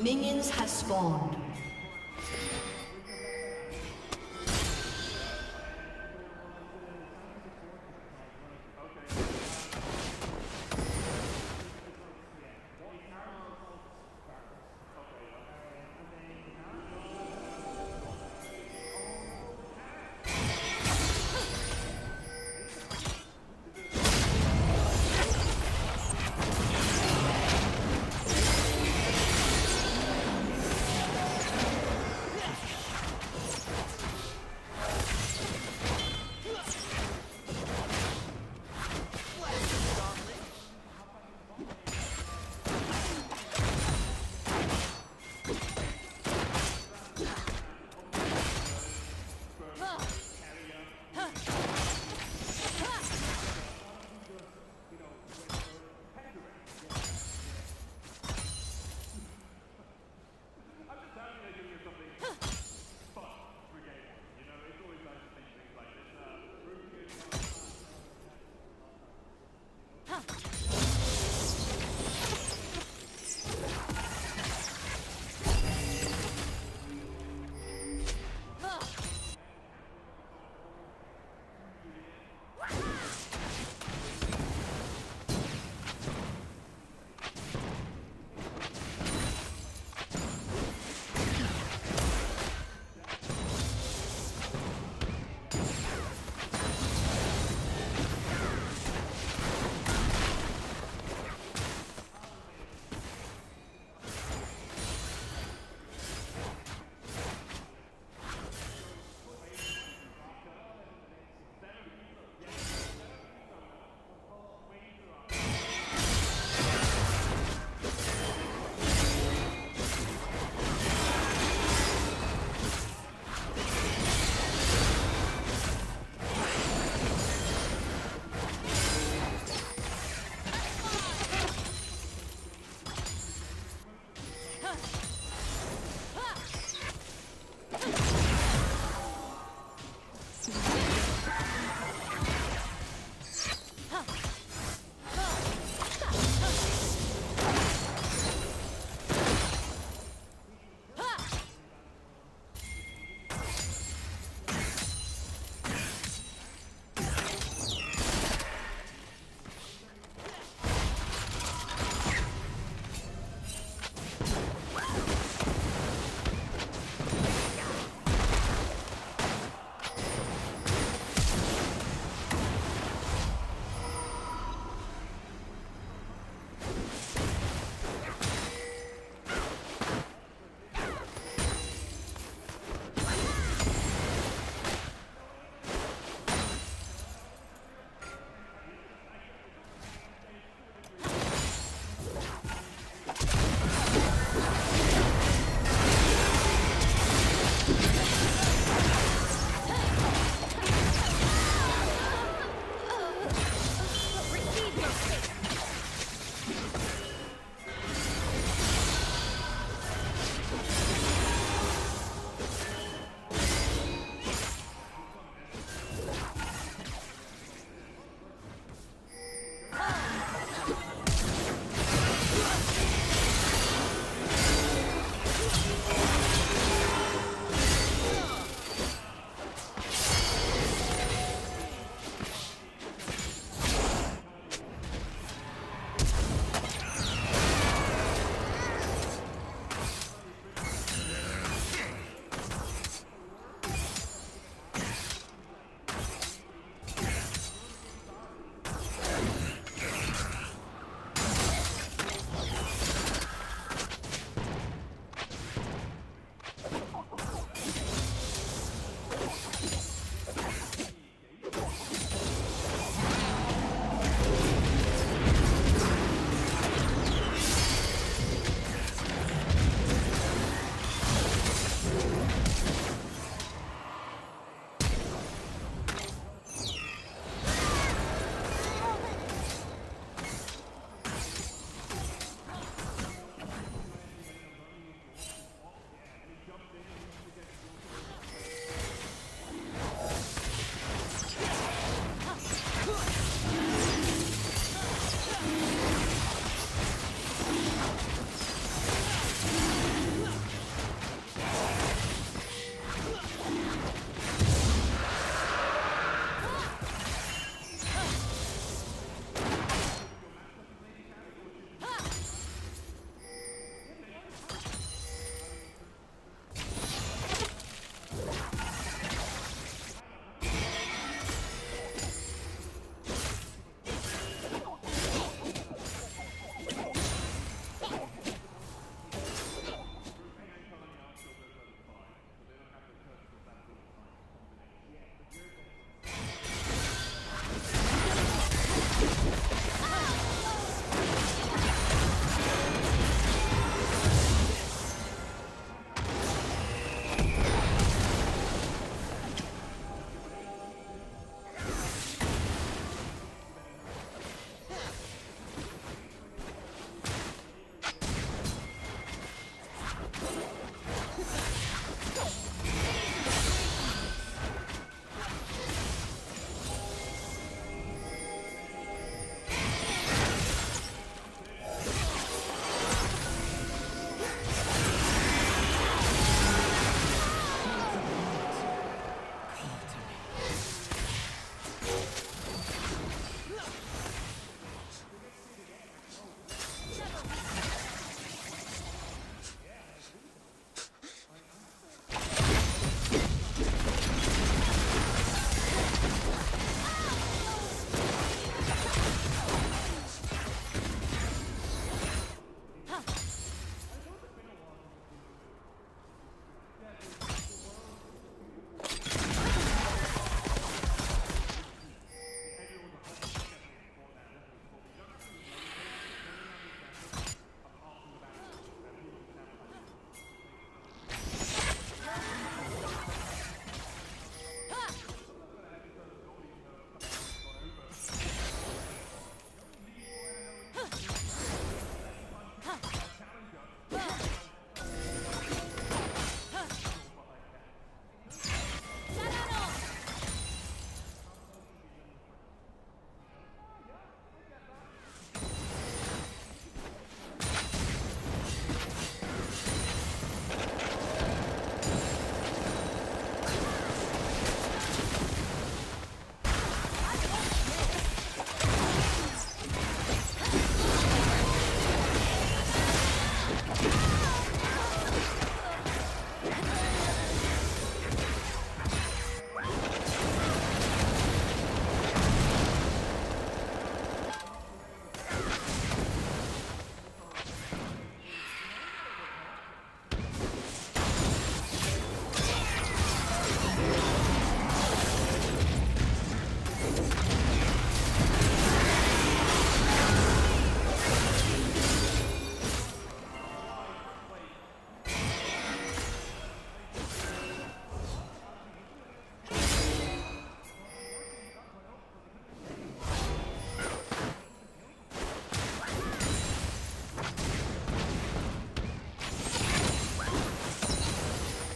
Minions have spawned.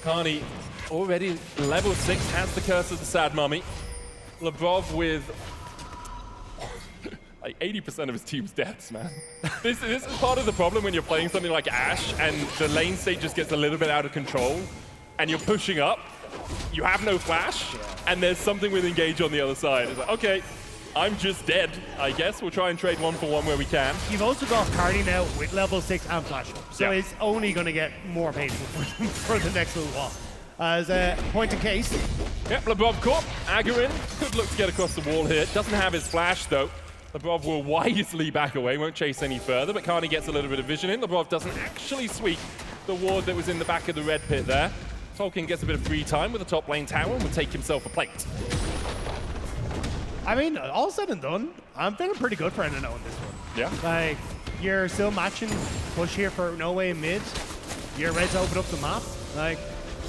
Carney already level 6, has the curse of the sad mummy. Labrov with like 80% of his team's deaths, man. This is part of the problem when you're playing something like Ashe and the lane state just gets a little bit out of control and you're pushing up, you have no flash, and there's something with engage on the other side. It's like, okay, I'm just dead. I guess we'll try and trade 1-for-1 where we can. You've also got Carney now with level 6 and flash, so it's only going to get more painful for the next little while. As a point of case. Yep, Labrov caught. Agarin could look to get across the wall here. Doesn't have his flash though. Labrov will wisely back away, won't chase any further, but Carney gets a little bit of vision in. Labrov doesn't actually sweep the ward that was in the back of the red pit there. Tolkien gets a bit of free time with the top lane tower and will take himself a plate. I mean, all said and done, I'm feeling pretty good for NNO in this one. Yeah. Like, you're still matching push here for Noway in mid. You're ready to open up the map. Like,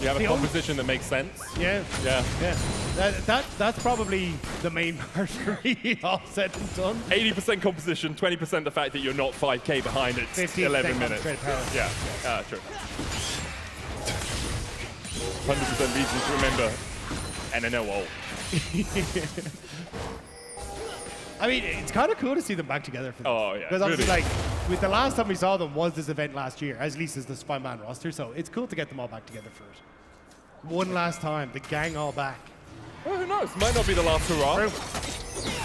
you have a composition that makes sense. Yeah. Yeah. Yeah. That's probably the main part for me, all said and done. 80% composition, 20% the fact that you're not 5k behind it. 11 minutes. Yeah. True. 100% reason to remember NNO ult. I mean, it's kind of cool to see them back together for this. Oh, yeah. Because obviously, like, with the last time we saw them was this event last year, at least as the 5-man roster, so it's cool to get them all back together for it. One last time, the gang all back. Well, who knows? Might not be the last hurrah. True.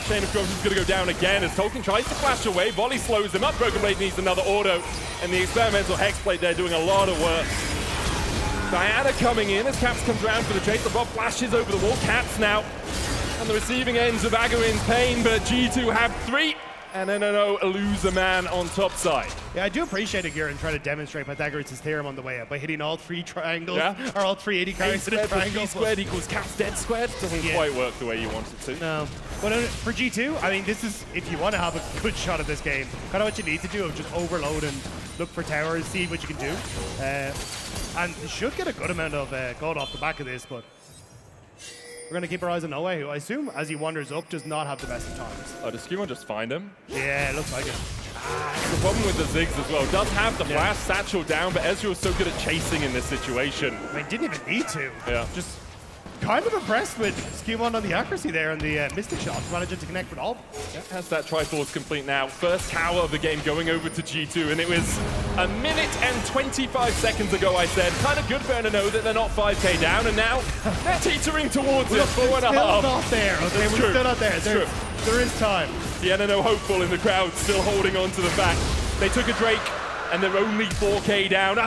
Chain of Corruption is going to go down again as Tolkien tries to flash away. Volley slows him up. Broken Blade needs another auto. And the experimental Hexblade there doing a lot of work. Diana coming in as Caps comes around for the chase. The Rob flashes over the wall. Caps now on the receiving ends of Agarin's pain, but G2 have 3. And NNO lose a man on top side. Yeah, I do appreciate Aguirre trying to demonstrate Pythagoras' theorem on the way up by hitting all 3 triangles, or all 3 AD carries in a triangle. Squared equals Caps dead squared. Doesn't quite work the way you want it to. No. But for G2, I mean, this is, if you want to have a good shot at this game, kind of what you need to do is just overload and look for towers, see what you can do. And you should get a good amount of gold off the back of this, but we're going to keep our eyes on Noway, who I assume, as he wanders up, does not have the best of times. Oh, does Skewon just find him? Yeah, it looks like it. The problem with the Ziggs as well, does have the flash satchel down, but Ezreal is so good at chasing in this situation. I mean, didn't even need to. Yeah. Just kind of impressed with Skewon on the accuracy there and the Mystic shots, managing to connect with all. Yeah, has that Triforce complete now. First tower of the game going over to G2, and it was a minute and 25 seconds ago I said, kind of good for NNO that they're not 5k down, and now they're teetering towards it. 4.5. Still not there, okay? We're still not there. There is time. The NNO hopeful in the crowd still holding on to the fact they took a Drake, and they're only 4k down.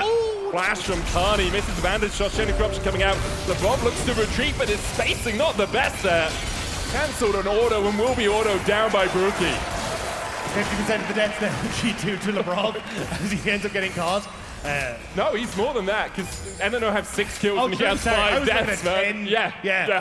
Flash from Carney, misses the bandage shot, Chain of Corruption coming out. Labrov looks to retreat, but his spacing not the best there. Cancelled an auto and will be autoed down by Brookie. 50% of the deaths there from G2 to Labrov as he ends up getting caught. No, he's more than that, because NNO have 6 kills and he has 5 deaths, man. Yeah.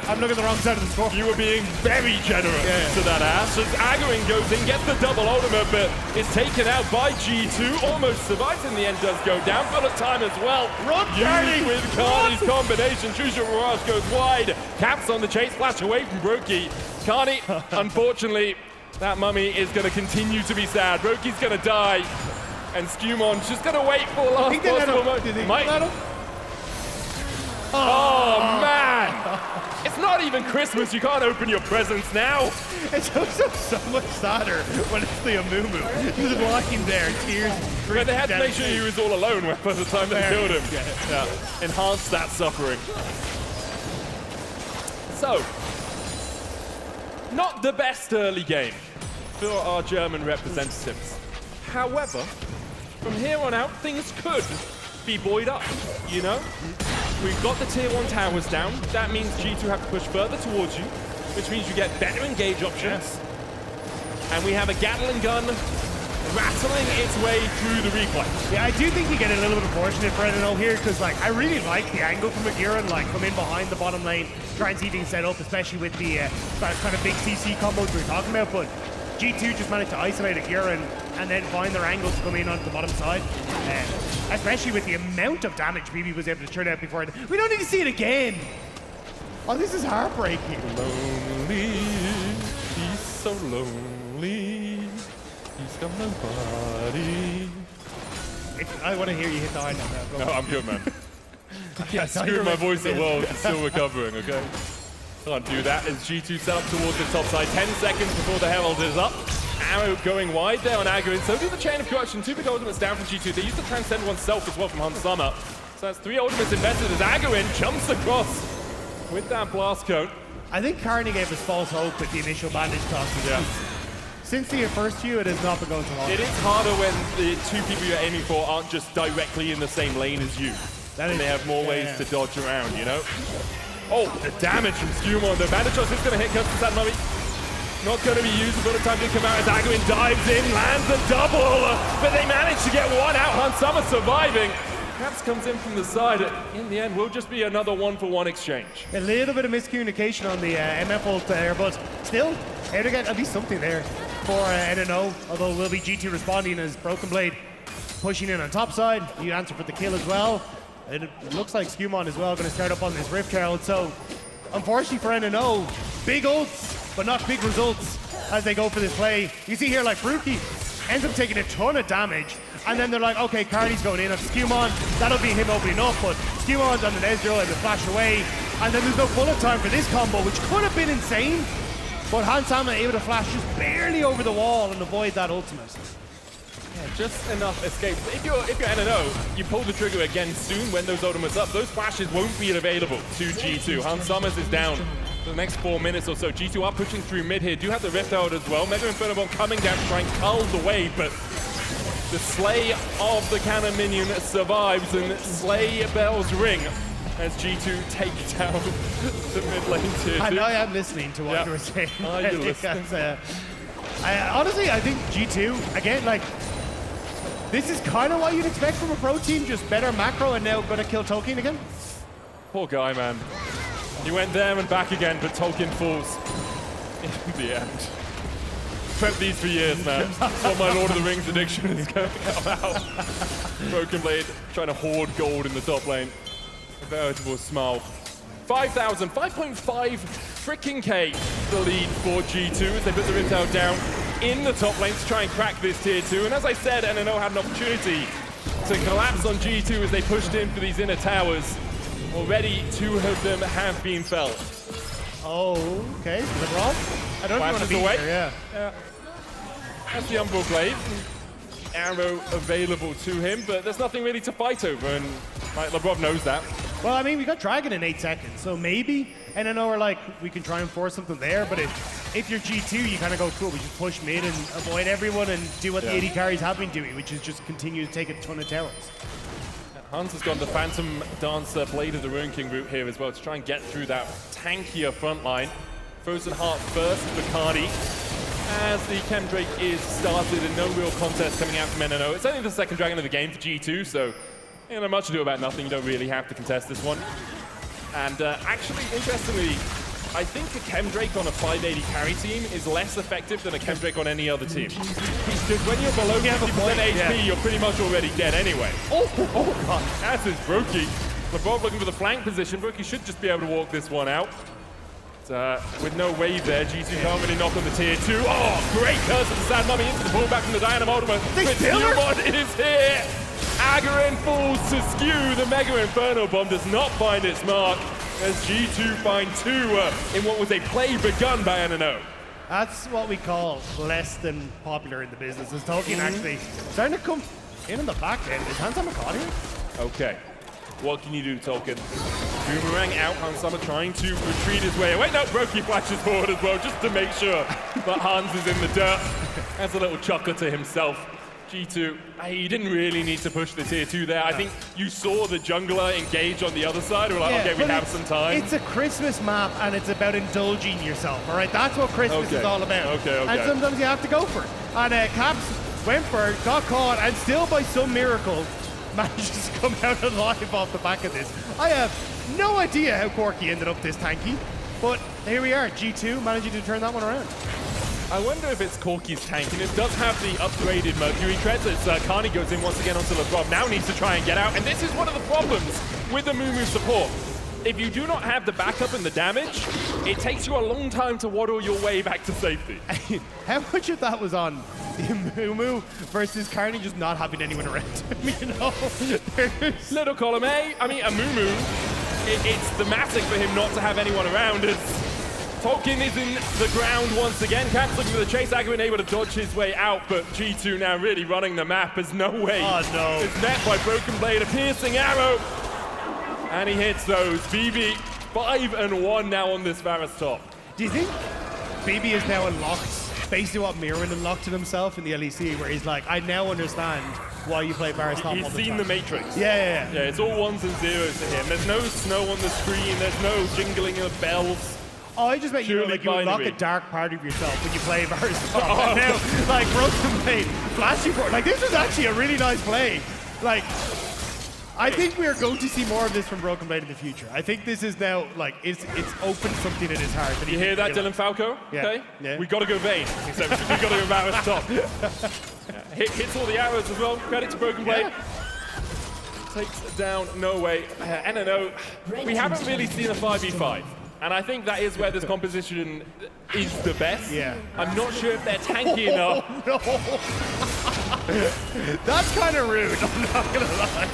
I'm looking at the wrong side of the score. You were being very generous to that ass. As Agarin goes in, gets the double ultimate, but is taken out by G2. Almost survives in the end, does go down. Full of time as well. Run, Carney! With Carney's combination. Choose Your Mirage goes wide. Caps on the chase, flash away from Brokey. Carney, unfortunately, that mummy is going to continue to be sad. Brokey's going to die. And Scumon's just going to wait for the last possible moment. Oh, man! It's not even Christmas. You can't open your presents now. It's also so much sadder when it's the Amumu. He's walking there, tears. But they had to make sure he was all alone by the time they killed him. Yeah. Enhance that suffering. So, not the best early game for our German representatives. However, from here on out, things could be buoyed up, you know? We've got the tier 1 towers down. That means G2 have to push further towards you, which means you get better engage options. And we have a Gatling gun rattling its way through the replay. Yeah, I do think you get a little bit of fortunate for NNO here, because like I really like the angle from Aguirre, like come in behind the bottom lane, try and see things set up, especially with the kind of big CC combos we were talking about, but G2 just managed to isolate Aguirre and then find their angles to come in onto the bottom side. Especially with the amount of damage BB was able to turn out before. We don't need to see it again. Oh, this is heartbreaking. Lonely, he's so lonely. He's got nobody. I want to hear you hit the high note now. No, I'm good, man. Yeah, screwed my voice at Worlds. It's still recovering, okay? Can't do that as G2 set up towards the top side. 10 seconds before the Herald is up. Arrow going wide there on Agarin. So do the Chain of Corruption. 2 big ultimates down from G2. They used to transcend oneself as well from Hansama. So that's 3 ultimates invested as Agarin jumps across with that blast cone. I think Carney gave us false hope with the initial bandage toss. Yeah. Since the first few, it has not been going so long. It is harder when the 2 people you're aiming for aren't just directly in the same lane as you. And they have more ways to dodge around, you know? Oh, the damage from Skewmon. The bandage toss is going to hit Custom Sad Mummy. Not going to be used by the time they come out as Agarin dives in, lands a double. But they manage to get one out. Hansama surviving. Caps comes in from the side. In the end, will just be another 1-for-1 exchange. A little bit of miscommunication on the MF ult there, but still, here to get at least something there for NNO. Although we'll be G2 responding as Broken Blade pushing in on top side. You answer for the kill as well. It looks like Skewmon as well going to start up on this Rift Herald. So, unfortunately for NNO, big ults, but not big results as they go for this play. You see here, like, Brookie ends up taking a ton of damage, and then they're like, okay, Carney's going in on Skewmon. That'll be him opening up, but Skewmon's on an Ezreal and the flash away, and then there's no bullet time for this combo, which could have been insane, but Hansama able to flash just barely over the wall and avoid that ultimate. Yeah, just enough escape. If you're NNO, you pull the trigger again soon when those ultimates up. Those flashes won't be available to G2. Hansama is down for the next 4 minutes or so. G2 are pushing through mid here. Do have the Rift Herald as well. Mega Inferno Bomb coming down to try and cull the wave, but the slay of the cannon minion survives, and Slay Bells ring as G2 take down the mid lane tier 2. I know I am listening to what you were saying. Oh, you're listening. Honestly, I think G2, again, like, this is kind of what you'd expect from a pro team, just better macro and now going to kill Tolkien again. Poor guy, man. He went there and back again, but Tolkien falls in the end. Prepped these for years, man. That's what my Lord of the Rings addiction is going about. Broken Blade trying to hoard gold in the top lane. A veritable smile. 5,000, 5.5 freaking K the lead for G2 as they put the Rift Herald down in the top lane to try and crack this tier 2. And as I said, NNO had an opportunity to collapse on G2 as they pushed in for these inner towers. Already 2 of them have been felled. Oh, okay. Is it wrong? I don't want to be away. There, yeah. That's the Umbral Blade. Arrow available to him, but there's nothing really to fight over, and like, LeBron knows that. Well, I mean, we got Dragon in 8 seconds, so maybe NNO are like, we can try and force something there, but if you're G2, you kind of go, cool, we just push mid and avoid everyone and do what the AD carries have been doing, which is just continue to take a ton of towers. Hans has gone the Phantom Dancer Blade of the Ruin King route here as well to try and get through that tankier front line. Frozen Heart first, Bacardi, as the Chem Drake is started and no real contest coming out from NNO. It's only the second Dragon of the game for G2, so you know, much ado about nothing. You don't really have to contest this one. And actually, interestingly, I think a Chem Drake on a 580 carry team is less effective than a Chem Drake on any other team. Because when you're below 50% HP, you're pretty much already dead anyway. Oh God, that's his Brokey. LeBron looking for the flank position. Brokey should just be able to walk this one out. With no wave there, G2 can't really knock on the tier 2. Oh, great curse of the Sad Mummy into the pullback from the Dynamo ultimate. Skewmon is here. Agarin falls to Skew. The Mega Inferno Bomb does not find its mark as G2 find 2 in what was a play begun by NNO. That's what we call less than popular in the business. As Tolkien actually starting to come in on the back end. Is Hansama caught here? Okay. What can you do, Tolkien? Boomerang out, Hansama trying to retreat his way away. No, Brokey flashes forward as well, just to make sure that Hans is in the dirt. That's a little chuckler to himself. G2, he didn't really need to push the tier 2 there. I think you saw the jungler engage on the other side. We're like, okay, we have some time. It's a Christmas map, and it's about indulging yourself, all right? That's what Christmas is all about. Okay. And sometimes you have to go for it. And Caps went for it, got caught, and still by some miracle, manages to come out alive off the back of this. I have no idea how Corki ended up this tanky, but here we are, G2 managing to turn that one around. I wonder if it's Corki's tank, and it does have the upgraded Mercury treads as Carney goes in once again onto LeBron. Now needs to try and get out, and this is one of the problems with the Moo support. If you do not have the backup and the damage, it takes you a long time to waddle your way back to safety. How much of that was on Mumu versus Carney just not having anyone around him, you know? Little column A, I mean, a Mumu, it's thematic for him not to have anyone around as Tolkien is in the ground once again. Caps looking for the chase, Agron able to dodge his way out, but G2 now really running the map as Noway is met by Broken Blade, a piercing arrow, and he hits those. BB 5-1 now on this Varus top. Do you think BB is now unlocked? Basically what Mirren unlocked in himself in the LEC, where he's like, I now understand why you play Varus top all He's the seen time. the Matrix. Yeah. Yeah, it's all ones and zeros to him. There's no snow on the screen, there's no jingling of bells. Oh, I just meant you know, like you unlock a dark part of yourself when you play Varus top. And now, like, Broken Blade, flashy for like, this was actually a really nice play. Like, I think we are going to see more of this from Broken Blade in the future. I think this is now, like, it's opened something in his heart. You hear that, Dylan Falco? Yeah. Okay. Yeah. We got to go Vayne. We got to go Varus top. Hits all the arrows as well. Credit to Broken Blade. Takes down Noway. NNO. We haven't really seen a 5v5. And I think that is where this composition is the best. Yeah. I'm not sure if they're tanky enough. No. That's kind of rude, I'm not going to lie.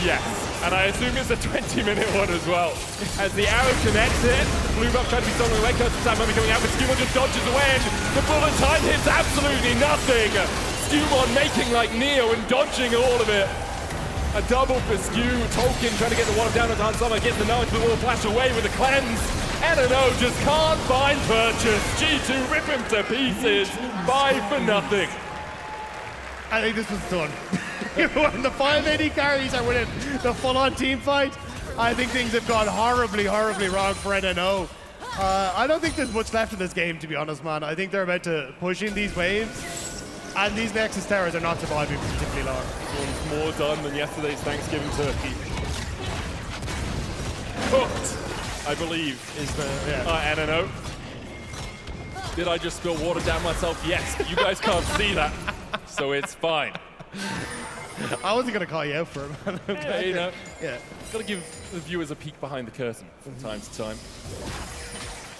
Yes, and I assume it's a 20-minute one as well. As the arrow connects it, Blue Buff trying to be stolen away, Curse Time coming out, but Skewmon just dodges away, and the bullet time hits absolutely nothing. Skewmon making like Neo and dodging all of it. A double for Skew. Tolkien trying to get the one down on Summer, gets the nudge, but will flash away with the cleanse. NNO just can't find purchase. G2 rip him to pieces. 5-0. I think this was done. When the 5 AD carries are winning the full-on team fight, I think things have gone horribly, horribly wrong for NNO. I don't think there's much left in this game, to be honest, man. I think they're about to push in these waves. And these Nexus Towers are not surviving for particularly long. One's more done than yesterday's Thanksgiving turkey. Cooked, I believe, is the NNO. Did I just spill water down myself? Yes, but you guys can't see that, so it's fine. I wasn't going to call you out for it, man. Yeah, you know. Yeah. Gotta give the viewers a peek behind the curtain from time to time.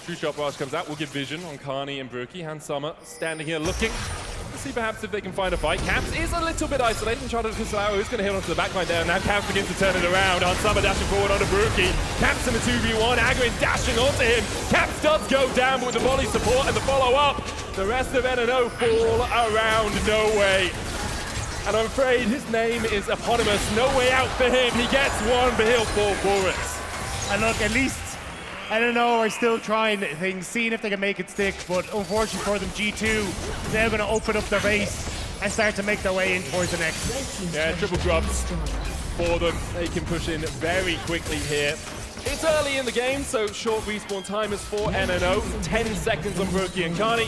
True Shot Barrage comes out. We'll give vision on Carney and Brookie. Hans Summer standing here looking. Let's see perhaps if they can find a fight. Caps is a little bit isolated. Charlotte Cusaro is going to hit onto the backline there. Now Caps begins to turn it around. Hans Summer dashing forward onto Brookie. Caps in the 2v1. Agrin dashing onto him. Caps does go down, but with the volley support and the follow-up, the rest of NNO fall around Noway. And I'm afraid his name is eponymous. No way out for him. He gets one, but he'll fall for it. And look, at least NNO are still trying things, seeing if they can make it stick, but unfortunately for them, G2, they're going to open up their base and start to make their way in towards the next. Yeah, triple grubs for them. They can push in very quickly here. It's early in the game, so short respawn time is for NNO. 10 seconds on Brookie and Carney.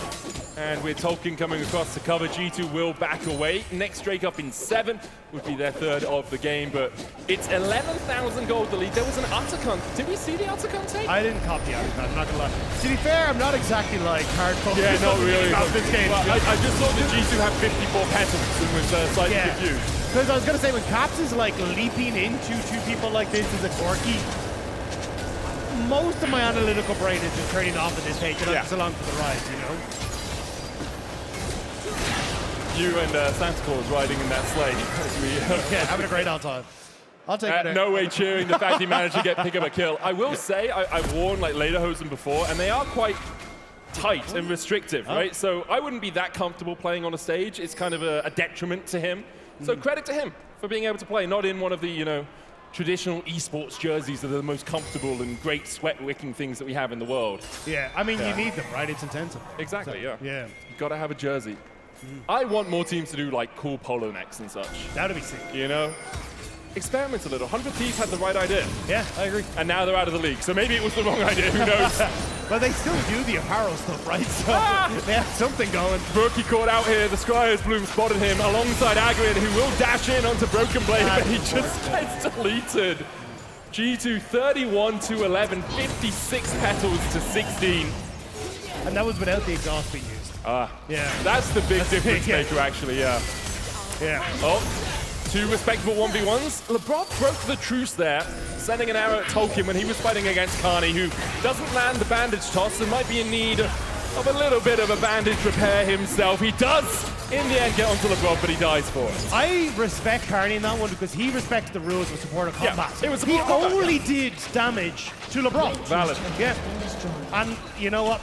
And with Tolkien coming across to cover, G2 will back away. Next Drake up in 7 would be their third of the game, but it's 11,000 gold the lead. There was an Uttercunt. Did we see the Uttercunt take? I didn't copy Uttercunt, I'm not gonna lie. To be fair, I'm not exactly like hardcore. Yeah, not really. About this game. Well, I just saw that G2 had 54 petals and was slightly confused. Because I was gonna say, when Caps is like leaping into two people like this as a Corky, most of my analytical brain is just turning off at this stage, and I'm just along for the ride, you know? You and Santa Claus riding in that sleigh. Yeah, having a great old time. I'll take it. Noway cheering the fact he managed to pick up a kill. I will say, I've worn like lederhosen before, and they are quite tight and restrictive, right? So I wouldn't be that comfortable playing on a stage. It's kind of a detriment to him. So credit to him for being able to play, not in one of the, you know, traditional esports jerseys that are the most comfortable and great sweat-wicking things that we have in the world. Yeah, I mean, you need them, right? It's intensive. Exactly, so, yeah. You gotta have a jersey. I want more teams to do like cool polo necks and such. That'd be sick. You know? Experiment a little. 100 Thieves had the right idea. Yeah, I agree. And now they're out of the league, so maybe it was the wrong idea, who knows? But they still do the apparel stuff, right? So they have something going. Brookie caught out here, the Scryer's Bloom spotted him alongside Agrin, who will dash in onto Broken Blade, but he just gets deleted. G2 31-11, 56 petals to 16. And that was without the exhaust being used. Yeah. That's the big difference maker, actually, yeah. Oh, 2 respectable 1v1s. LeBron broke the truce there, sending an arrow at Tolkien when he was fighting against Carney, who doesn't land the bandage toss and might be in need of a little bit of a bandage repair himself. He does, in the end, get onto LeBron, but he dies for it. I respect Carney in that one because he respects the rules of supportive Yeah, combat. it was he supportive combat, only yeah. did damage to LeBron. Valid. Yeah. And you know what?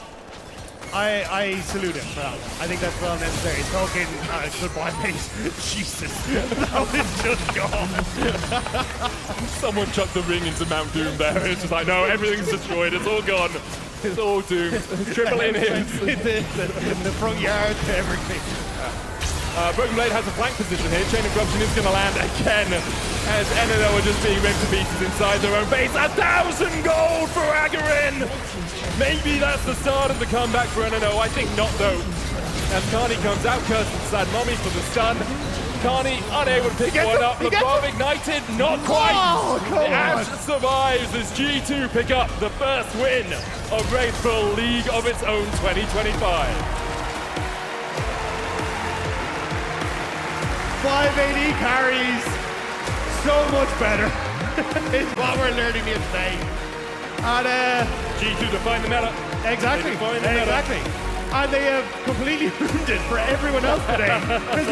I salute him for that. I think that's well necessary. He's talking goodbye, mate. Jesus. That was just gone. Someone chucked the ring into Mount Doom there. It's just like, no, everything's destroyed. It's all gone. It's all doomed. Triple in him. the front yard, everything. Broken Blade has a flank position here. Chain of Corruption is going to land again as NNO are just being ripped to pieces inside their own base. 1,000 gold for Agarin! Maybe that's the start of the comeback for NNO. I think not, though. As Carney comes out, Kirsten Sad Mommy for the stun. Carney unable to pick one up. LeBron ignited, not quite. Oh, the Ash survives as G2 pick up the first win of Wraithful League of its own 2025. 5 AD carries, so much better. It's what we're learning here today. And G2 define the meta. exactly, They define the meta. exactly. And they have completely ruined it for everyone else today. 'Cause